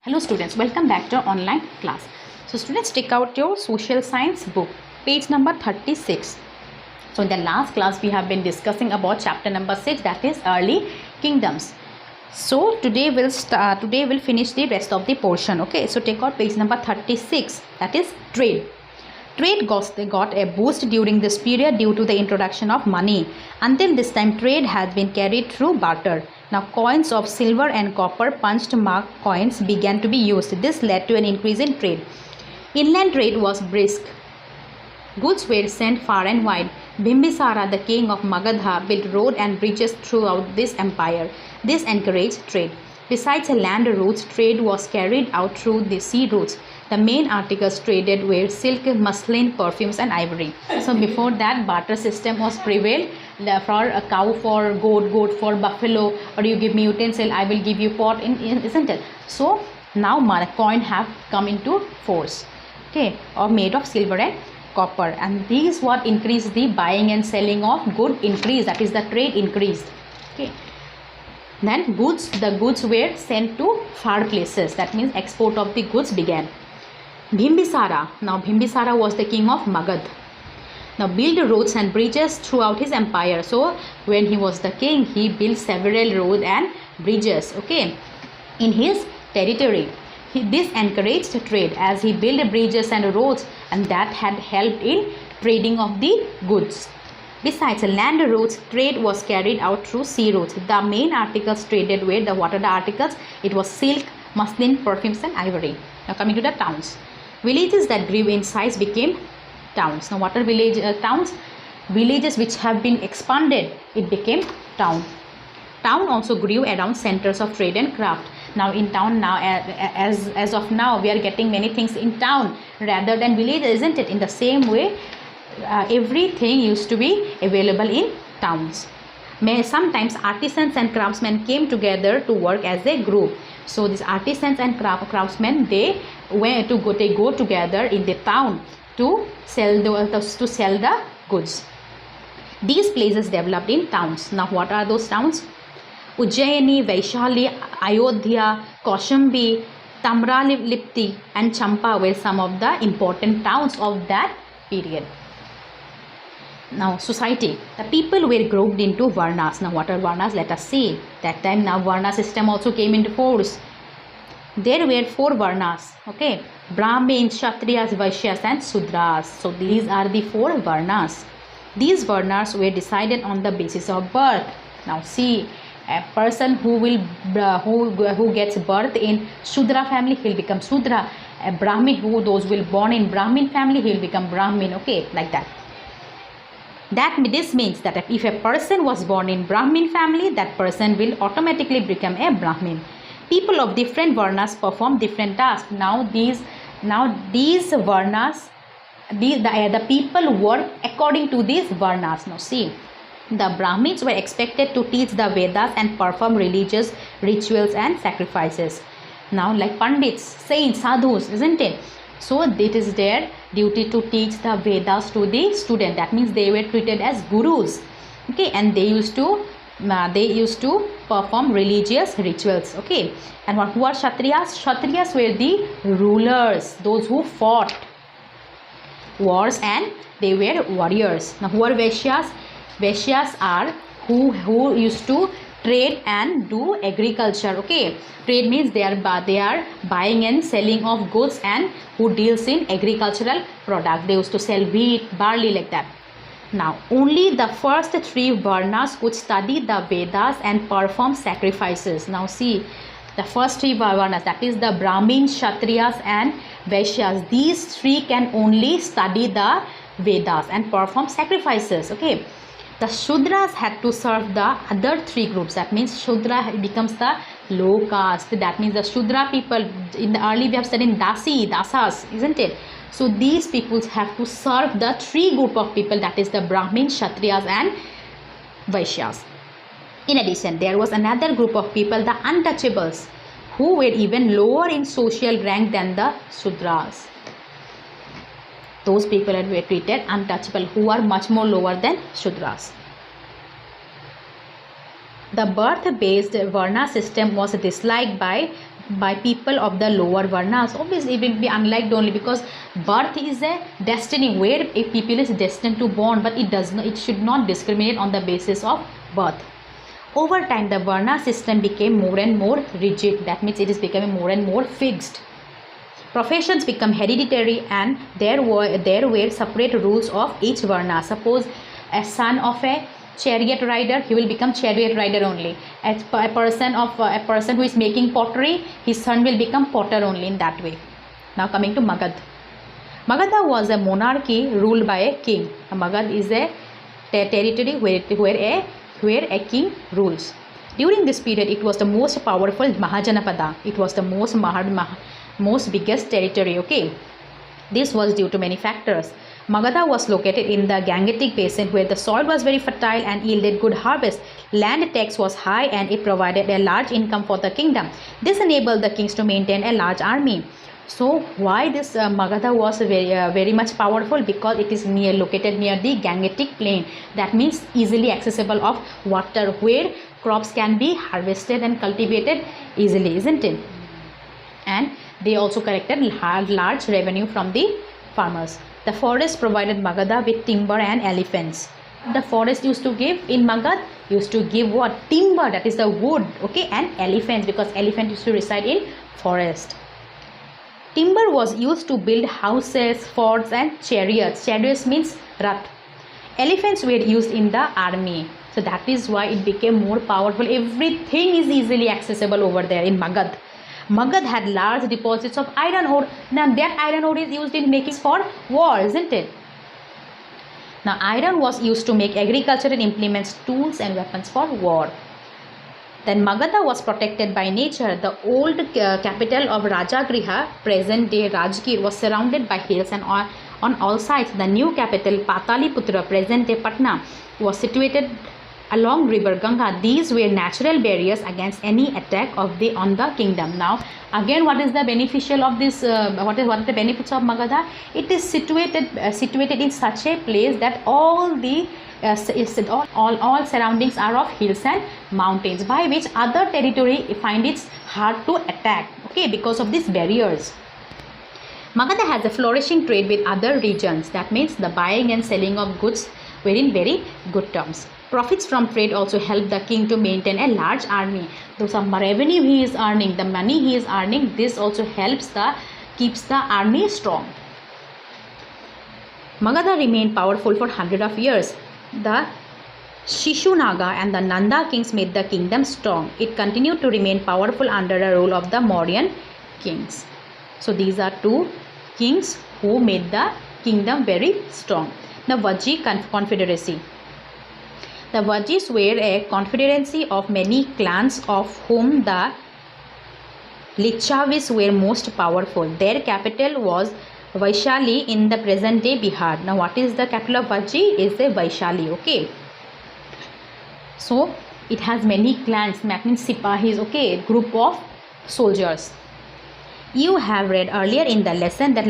Hello students, welcome back to our online class. So students, take out your social science book, page number 36. So in the last class we have been discussing about chapter number 6, that is early kingdoms. So today we'll finish the rest of the portion. Okay, so take out page number 36, that is trade. Trade got a boost during this period due to the introduction of money. Until this time, trade has been carried through barter. Now, coins of silver and copper punched mark coins began to be used. This led to an increase in trade. Inland trade was brisk. Goods were sent far and wide. Bimbisara, the king of Magadha, built roads and bridges throughout this empire. This encouraged trade. Besides land routes, trade was carried out through the sea routes. The main articles traded were silk, muslin, perfumes and ivory. So before that, barter system was prevailed. For a cow for goat, goat for buffalo, or you give me utensil, I will give you pot, isn't it? So now coin have come into force, okay, or made of silver and copper, and these what increased the buying and selling of good increase, that is the trade increased. Okay. Then the goods were sent to far places, that means export of the goods began. Bimbisara, now Bimbisara was the king of Magad. Now built roads and bridges throughout his empire. So when he was the king, he built several roads and bridges, okay, in his territory. This encouraged trade as he built bridges and roads, and that had helped in trading of the goods. Besides land routes, trade was carried out through sea routes. The main articles traded were what are the articles? It was silk, muslin, perfumes and ivory. Now coming to the towns. Villages that grew in size became towns. Now what are towns? Villages which have been expanded, it became town. Town also grew around centers of trade and craft. Now in town, now as of now, we are getting many things in town rather than villages, isn't it? In the same way, everything used to be available in towns. Sometimes artisans and craftsmen came together to work as a group. So these artisans and craftsmen, they go together in the town to sell the goods. These places developed in towns. Now what are those towns? Ujjaini, Vaishali, Ayodhya, Kaushambi, Tamralipti and Champa were some of the important towns of that period. Now society, the people were grouped into Varnas. Now what are Varnas? Let us see. That time now Varna system also came into force. There were 4 Varnas, okay, Brahmins, Kshatriyas, Vaishyas and Sudras. So these are the 4 Varnas. These Varnas were decided on the basis of birth. Now see, a person who gets birth in Shudra family, he will become Shudra. A Brahmin, those will born in Brahmin family, he will become Brahmin, okay, like that. This means that if a person was born in Brahmin family, that person will automatically become a Brahmin. People of different Varnas perform different tasks. Now these Varnas, the people work according to these Varnas. Now see, the Brahmins were expected to teach the Vedas and perform religious rituals and sacrifices. Now like Pandits, saints, sadhus, isn't it? So it is their duty to teach the Vedas to the student. That means they were treated as gurus, okay, and they used to perform religious rituals, okay. And who are Kshatriyas? Kshatriyas were the rulers, those who fought wars and they were warriors. Now who are Vaishyas? Vaishyas are who used to trade and do agriculture, okay. Trade means they are buying and selling of goods and who deals in agricultural product. They used to sell wheat, barley, like that. Now only the first 3 Varnas could study the Vedas and perform sacrifices. Now see, the first 3 Varnas, that is the Brahmins, Kshatriyas and Vaishyas, these 3 can only study the Vedas and perform sacrifices, okay. The Shudras had to serve the other 3 groups. That means Shudra becomes the low caste. That means the Shudra people, in the early we have studied Dasas, isn't it? So these people have to serve the 3 group of people, that is the Brahmins, Kshatriyas and Vaishyas. In addition, there was another group of people, the untouchables, who were even lower in social rank than the Shudras. Those people were treated untouchable, who are much more lower than Shudras. The birth-based Varna system was disliked by by people of the lower Varnas. Obviously, it will be unliked only because birth is a destiny where a people is destined to born, but it should not discriminate on the basis of birth. Over time, the Varna system became more and more rigid. That means it is becoming more and more fixed. Professions become hereditary, and there were separate rules of each Varna. Suppose a son of a chariot rider, he will become chariot rider only. As a person who is making pottery, his son will become potter only, in that way. Now coming to Magad. Magadha was a monarchy ruled by a king. Magad is a territory where a king rules. During this period, it was the most powerful Mahajanapada. It was the most biggest territory. Okay, this was due to many factors. Magadha was located in the Gangetic basin where the soil was very fertile and yielded good harvest. Land tax was high and it provided a large income for the kingdom. This enabled the kings to maintain a large army. So why this Magadha was very much powerful? Because it is located near the Gangetic plain. That means easily accessible of water, where crops can be harvested and cultivated easily, isn't it? And they also collected large revenue from the farmers. The forest provided Magadha with timber and elephants. The forest used to give in Magad used to give what? Timber, that is the wood, okay, and elephants, because elephant used to reside in forest. Timber was used to build houses, forts and chariots. Chariots means rath. Elephants were used in the army. So that is why it became more powerful. Everything is easily accessible over there in Magad. Magad had large deposits of iron ore. Now that iron ore is used in making for war, isn't it? Now iron was used to make agricultural implements, tools and weapons for war. Then Magadha was protected by nature. The old capital of Rajagriha, present day Rajgir, was surrounded by hills, and on all sides the new capital Pataliputra, present day Patna, was situated along river Ganga. These were natural barriers against any attack on the kingdom. Now again, what is the beneficial of this? What are the benefits of Magadha? It is situated in such a place that all surroundings are of hills and mountains, by which other territory find it hard to attack, okay, because of these barriers. Magadha has a flourishing trade with other regions. That means the buying and selling of goods were in very good terms. Profits from trade also help the king to maintain a large army. Though some revenue he is earning, the money he is earning, this also keeps the army strong. Magadha remained powerful for hundreds of years. The Shishunaga and the Nanda kings made the kingdom strong. It continued to remain powerful under the rule of the Mauryan kings. So these are two kings who made the kingdom very strong. The Vajji confederacy. The Vajjis were a confederacy of many clans, of whom the Licchavis were most powerful. Their capital was Vaishyali in the present day Bihar. Now what is the capital of Vajji? Is a Vaishyali, okay. So it has many clans, that means Sipahis, okay, group of soldiers. You have read earlier in the lesson that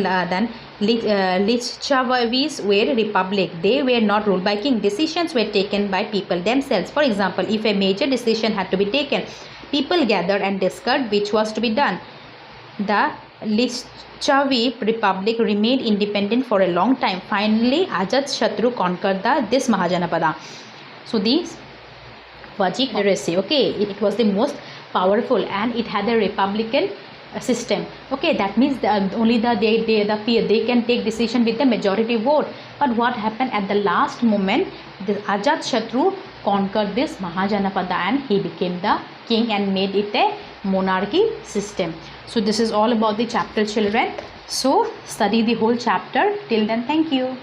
Licchavis were republic. They were not ruled by king. Decisions were taken by people themselves. For example, if a major decision had to be taken, people gathered and discussed which was to be done. The Licchavi republic remained independent for a long time. Finally, Ajatashatru conquered this Mahajanapada. So these Vajji confederacy, okay, it was the most powerful and it had a republican system, okay. That means only they can take decision with the majority vote. But what happened at the last moment, the Ajatashatru conquered this Mahajanapada and he became the king and made it a monarchy system. So this is all about the chapter, children. So study the whole chapter. Till then, thank you.